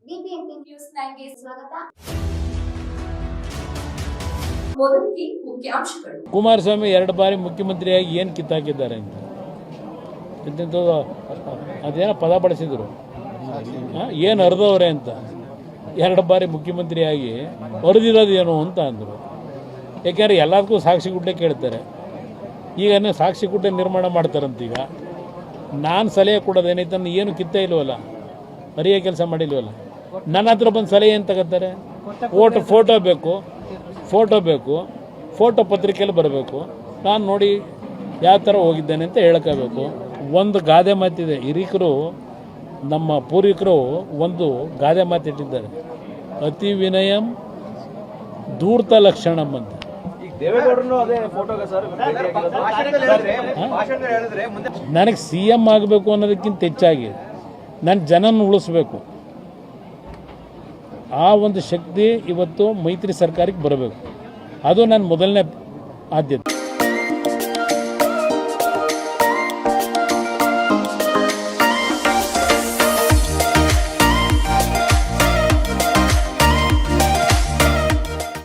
BBMP news 9ಗೆ ಸ್ವಾಗತ. ಮೊದಲಿಗೆ ಮುಖ್ಯಾಂಶಗಳು. ಕುಮಾರಸ್ವಾಮಿ 2 ಬಾರಿ ಮುಖ್ಯಮಂತ್ರಿಯಾಗಿ ಏನು ಕಿತ್ತಾಕಿದ್ದಾರೆ ಅಂತ ಅದೇನೋ ಪದ ಬಳಸಿದ್ರು, ಏನು ಅರ್ಧವ್ರೆ ಅಂತ. 2 ಬಾರಿ ಮುಖ್ಯಮಂತ್ರಿಯಾಗಿ ಅರ್ದಿರೋದೇನು ಅಂತ ಅಂದರು. ಯಾಕೆಂದರೆ ಎಲ್ಲದಕ್ಕೂ ಸಾಕ್ಷಿ ಗುಡ್ಡೆ ಕೇಳ್ತಾರೆ. ಈಗ ಸಾಕ್ಷಿ ಗುಡ್ಡೆ ನಿರ್ಮಾಣ ಮಾಡ್ತಾರಂತೀಗ. ನಾನು ಸಲಹೆ ಕೊಡೋದೇನೈತೆ ಏನು ಕಿತ್ತ ಇಲ್ವಲ್ಲ, ಅರಿಯೋ ಕೆಲಸ ಮಾಡಿಲ್ವಲ್ಲ. ನನ್ನ ಹತ್ರ ಬಂದು ಸಲಹೆ ಏನು ತಗೋತಾರೆ? ಫೋಟೋ ಬೇಕು, ಫೋಟೋ ಪತ್ರಿಕೆಯಲ್ಲಿ ಬರಬೇಕು. ನಾನು ನೋಡಿ ಯಾವ ಥರ ಹೋಗಿದ್ದೇನೆ ಅಂತ ಹೇಳ್ಕೋಬೇಕು. ಒಂದು ಗಾದೆ ಮಾತಿದೆ, ಹಿರಿಕರು ನಮ್ಮ ಪೂರ್ವಿಕರು ಒಂದು ಗಾದೆ ಮಾತಿಟ್ಟಿದ್ದಾರೆ, ಅತಿ ವಿನಯಂ ಧೂರ್ತ ಲಕ್ಷಣಂ ಅಂತ. ನನಗೆ CM ಆಗಬೇಕು ಅನ್ನೋದಕ್ಕಿಂತ ಹೆಚ್ಚಾಗಿ ನನ್ನ ಜನನ ಉಳಿಸ್ಬೇಕು. ಆ ಒಂದು ಶಕ್ತಿ ಇವತ್ತು ಮೈತ್ರಿ ಸರ್ಕಾರಕ್ಕೆ ಬರಬೇಕು. ಅದು ನನ್ನ ಮೊದಲನೇ ಆದ್ಯತೆ.